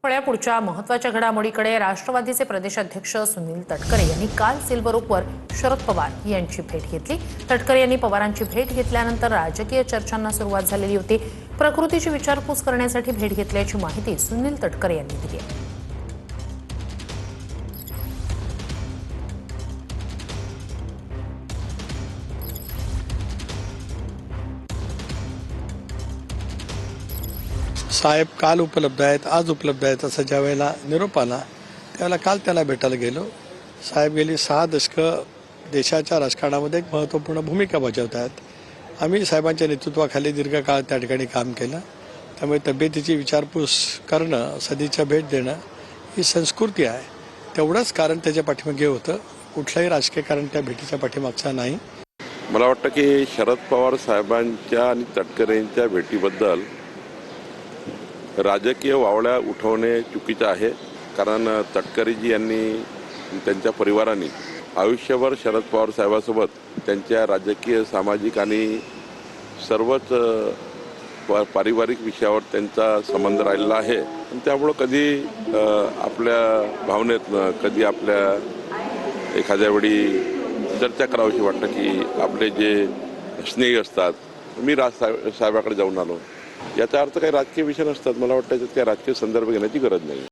पुढच्या महत्त्वाच्या घडामोडीकडे राष्ट्रवादीचे प्रदेशाध्यक्ष सुनील तटकरे यांनी काल सिल्वर ओकवर शरद पवार यांची भेट घेतली। तटकरे यांनी पवारांची भेट घेतल्यानंतर राजकीय चर्चांना सुरुवात झालेली होती। प्रकृतीची विचारपूस करण्यासाठी भेट घेतल्याची माहिती सुनील तटकरे यांनी दिली आहे। साहेब काल उपलब्ध आहेत, आज उपलब्ध आहेत असं ज्या वेळेला निरोप आला त्यावेळेला काल त्याला भेटायला गेलो। साहेब गेली 6 दशकं देशाच्या राजकारणामध्ये एक महत्त्वपूर्ण भूमिका बजावत आहेत। आम्ही साहेबांच्या नेतृत्वाखाली दीर्घकाळ त्या ठिकाणी काम केलं, त्यामुळे तब्येतीची विचारपूस करणं, सदिच्छा भेट देणं ही संस्कृती आहे। तेवढंच कारण त्याच्या पाठीमागे होतं, कुठलंही राजकीय कारण त्या भेटीच्या पाठीमागचं नाही। मला वाटतं की शरद पवार साहेबांच्या आणि तटकरेंच्या भेटीबद्दल राजकीय वावड्या उठवणे चुकीचं आहे। कारण तटकरेजी यांनी त्यांच्या परिवाराने आयुष्यभर शरद पवार साहेबांसोबत त्यांच्या राजकीय, सामाजिक आणि सर्वच पारिवारिक विषयावर त्यांचा संबंध राहिलेला आहे। त्यामुळं कधी आपल्या भावनेतनं, कधी आपल्या एखाद्या वेळी चर्चा करावीशी वाटतं की आपले जे स्नेही असतात, मी साहेबाकडे जाऊन आलो, याचा अर्थ काही राजकीय विषय नसतात। मला वाटतं त्याच्यात काही राजकीय संदर्भ घेण्याची गरज नाही।